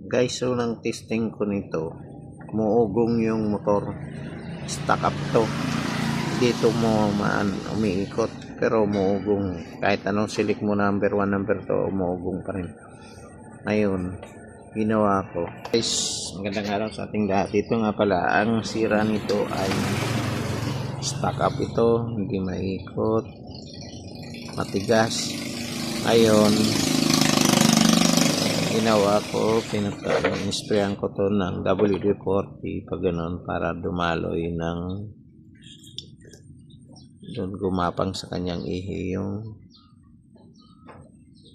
Guys, unang testing ko nito, umuugong yung motor, stuck up to, dito mo umiikot, pero umuugong kahit anong silik mo number 1, number 2, umuugong pa rin. Ngayon, ginawa ko, guys, magandang araw sa ating lahat. Ito nga pala, ang sira nito ay stuck up ito, hindi maikot, matigas. Ngayon, ginawa ko, in-sprayan ko to ng WD-40 pag ganun, para dumaloy ng doon, gumapang sa kanyang ihi yung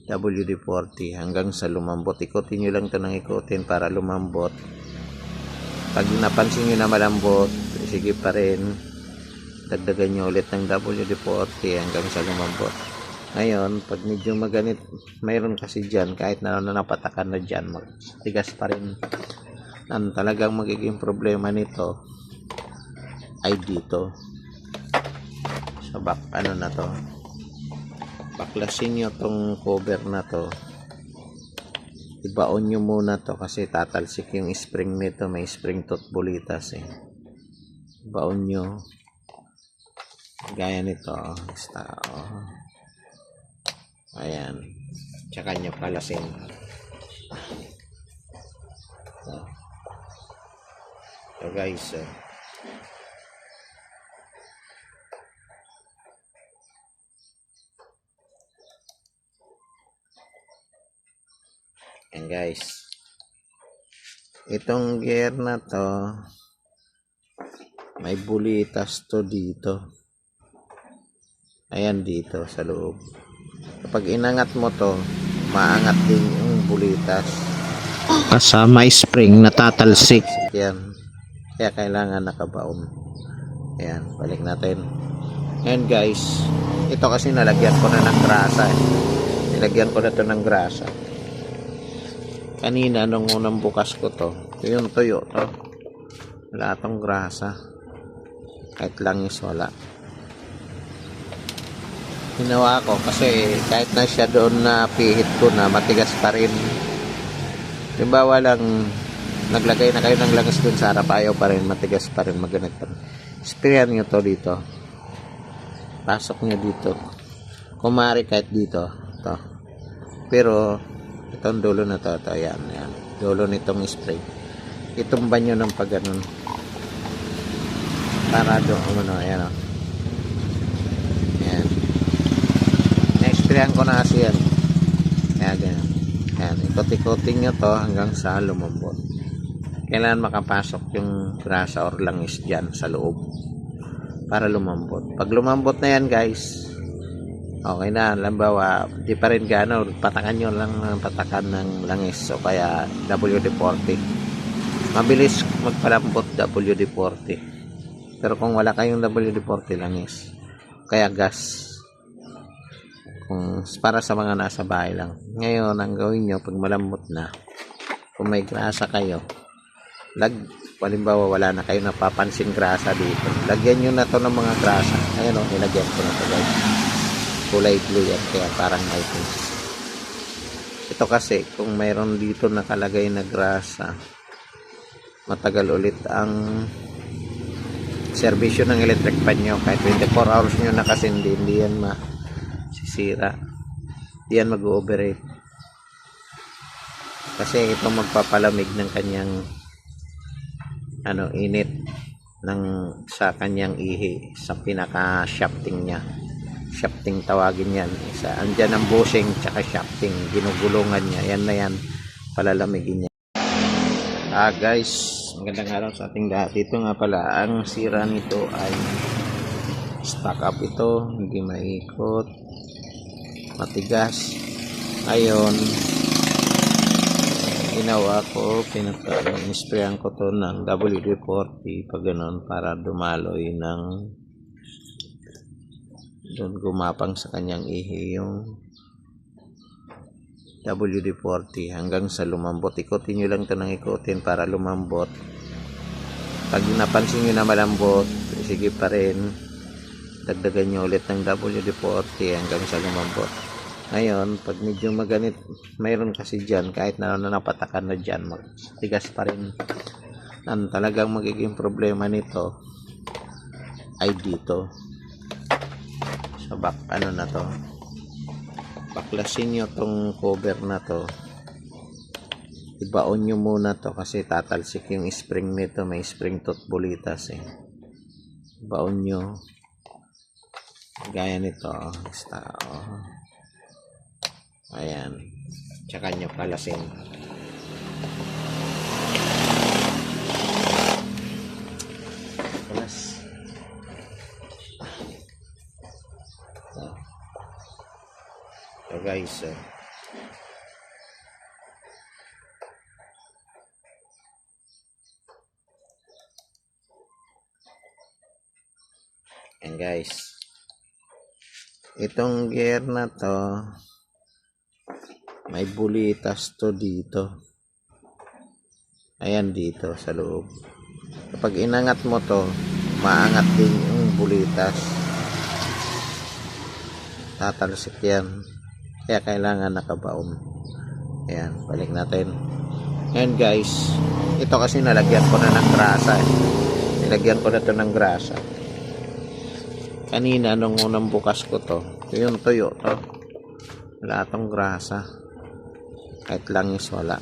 WD-40 hanggang sa lumambot. Ikutin nyo lang to ng ikutin para lumambot. Pag napansin nyo na malambot, sige pa rin, dagdagan nyo ulit ng WD-40 hanggang sa lumambot. Ngayon, pag medyo maganit, mayroon kasi dyan, kahit na napatakan na dyan, tigas pa rin. Ang talagang magiging problema nito ay dito sa back, ano na to, baklasin nyo tong cover na to, ibaon nyo muna to kasi tatalsik yung spring nito. May spring tooth bulitas eh. Ibaon nyo gaya nito, ayan, tsaka nyo palasin. So guys, ayan guys, itong gear na to may bulitas to dito, ayan dito sa loob. Kapag inangat mo to, maangat din yung bulitas kasama spring, natatalsik yan, kaya kailangan nakabaon. Ayan, balik natin. And guys, ito kasi nalagyan ko na ng grasa eh. Nilagyan ko na to ng grasa kanina nung unang bukas ko to. Yung tuyo to, wala tong grasa, kahit langis wala. Ginawa ko kasi kahit na siya doon na pihit ko na, matigas pa rin. Halimbawa lang, naglagay na kayo ng langis doon sa harap, ayaw pa rin, matigas pa rin, maganit pa rin. Sprayan nyo to dito, pasok nyo dito, kumari kahit dito to. Pero itong dulo na to, yan, dulo nitong spray, itumban nyo ng pag ganun para doon, ayan o. Sprayan ko na kasi yan. Kaya ganyan. Ayan, ikot-ikotin nyo to hanggang sa lumambot. Kailangan makapasok yung grasa or langis dyan sa loob para lumambot. Pag lumambot na yan guys, okay na. Halimbawa, di pa rin gano, patakan nyo lang ng patakan ng langis o kaya WD-40. Mabilis magpalambot WD-40. Pero kung wala kayong WD-40, langis, kaya gas, para sa mga nasa bahay lang. Ngayon, ang gawin nyo pag malambot na, kung may grasa kayo, halimbawa wala na kayo napapansin grasa dito, lagyan nyo na to ng mga grasa. Ayan o, nilagyan ko na to guys, kulay blue yan, kaya parang itis. Ito kasi kung mayroon dito nakalagay na grasa, matagal ulit ang serbisyo ng electric fan nyo. Kahit 24 hours nyo na kasi hindi yan sira, diyan mag-overheat kasi ito magpapalamig ng kanyang init ng sa kanyang ihi sa pinaka shafting niya. Shafting tawagin yan, andyan ang bushing tsaka shafting, ginugulungan niya, yan na yan, palalamigin niya. Guys, magandang araw sa ating lahat. Ito nga pala, ang sira nito ay stuck up ito, hindi maikot, matigas. Ngayon, ginawa ko, in-sprayan ko to ng WD-40 pag ganun, para dumaloy ng doon, gumapang sa kanyang ihi yung WD-40 hanggang sa lumambot. Ikutin nyo lang to ng ikutin para lumambot. Pag napansin nyo na malambot, sige pa rin, dagdagan nyo ulit ng WD-40 hanggang sa lumambot. Ngayon, pag medyo maganit, mayroon kasi dyan, kahit na napatakan na dyan, matigas pa rin. Ang talagang magiging problema nito ay dito. Sa back, ano na to. Baklasin nyo tong cover na to. Ibaon nyo muna to kasi tatalsik yung spring nito. May spring tooth bulitas eh. Ibaon nyo. Gaya nito. Basta, oh. Ayan. Tsaka nyo palasin. Palas. So guys, and guys, itong gear na to, may bulitas to dito. Ayan dito sa loob. Kapag inangat mo to, maangat din yung bulitas. Tatalsik yan. Kaya kailangan nakabaon. Ayan, balik natin. Ayan guys, ito kasi nalagyan ko na ng grasa eh. Nilagyan ko na to ng grasa. Kanina nung unang bukas ko to, yung tuyo to. Wala tong grasa. Kahit langis wala.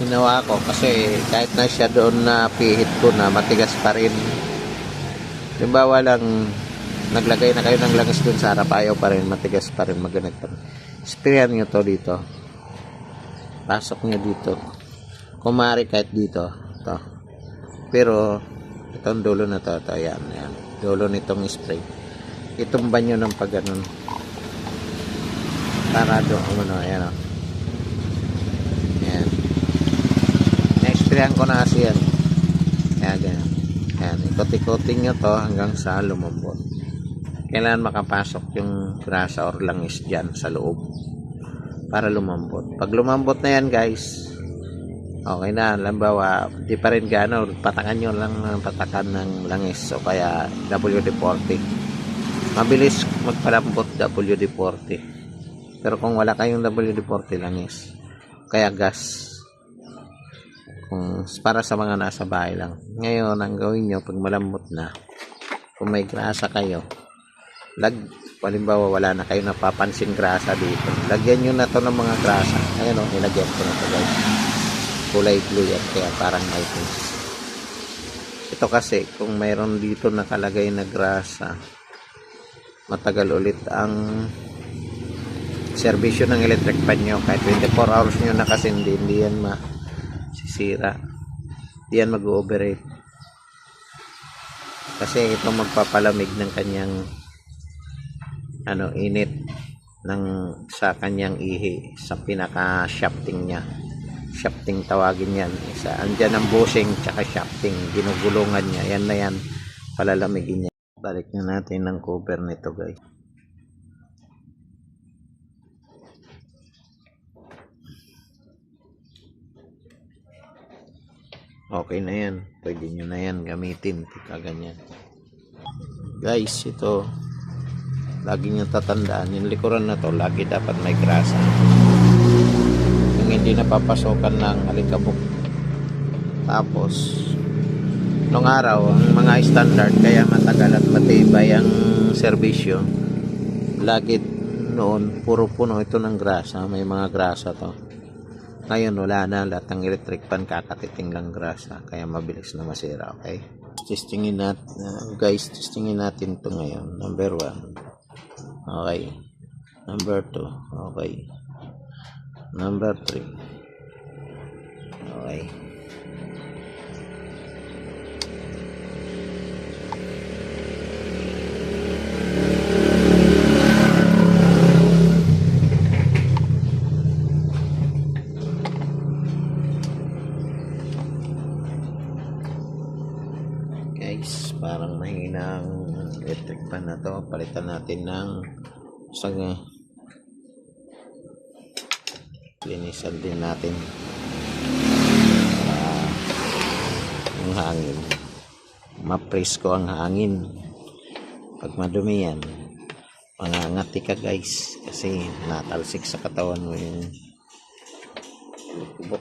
Ginawa ko kasi kahit na siya doon na pihit ko na matigas pa rin. Halimbawa lang naglagay na kayo ng langis doon sa harap, ayaw pa rin, matigas pa rin, maganit pa rin. Sprayan nyo to dito. Pasok nyo dito. Kumari kahit dito. To. Pero itong dulo na to, yan. Dulo nitong spray. Itumban nyo ng pag ganun. Para doon, ayan o. Ayan. Na-sprayan ko na kasi yan. Ayan, ganyan. Ayan, ikot-ikotin nyo to hanggang sa lumambot. Kailangan makapasok yung grasa or langis dyan sa loob para lumambot. Pag lumambot na yan guys, okay na. Halimbawa, di pa rin gaano, patakan nyo lang ng patakan ng langis o kaya WD-40. Mabilis magpalambot WD-40. Pero kung wala kayong WD-40 langis, kaya gas, kung para sa mga nasa bahay lang. Ngayon, ang gawin nyo pag malambot na, kung may grasa kayo, halimbawa wala na kayo napapansin grasa dito, lagyan nyo na to ng mga grasa. Ayan o, nilagyan ko na to guys. Kulay blue yan, kaya parang may pins. Ito kasi, kung mayroon dito nakalagay na grasa, matagal ulit ang serbisyo ng electric fan nyo. Kahit 24 hours nyo na kasi hindi yan masisira, hindi yan mag-overheat kasi ito magpapalamig ng kanyang init sa kanyang ihi sa pinaka shafting niya. Shafting tawagin yan. Andyan ang bushing tsaka shafting, ginugulungan niya, yan na yan, palalamigin niya. Balik na natin ng cover nito guys. Okay na yan, pwede nyo na yan gamitin kaganyan guys. Ito lagi nyo tatandaan, yung likuran na to lagi dapat may grasa, yung hindi napapasokan ng alikabok. Tapos nung araw ang mga standard, kaya matagal at matibay ang serbisyo, lagi noon puro puno ito ng grasa, may mga grasa to. Ngayon wala na, lahat ng electric fan kakatiting lang grasa, kaya mabilis na masira. Okay, testingin natin guys, testingin natin to ngayon. Number 1, okay. Number 2, okay. Number 3, okay. Parang mahina ang electric fan na to. Palitan natin ng linisan din natin para yung hangin, ma-press ko ang hangin. Pag madumi yan, mangangati ka guys kasi natalsik sa katawan mo yung kubot.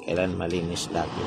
Kailan malinis lagi.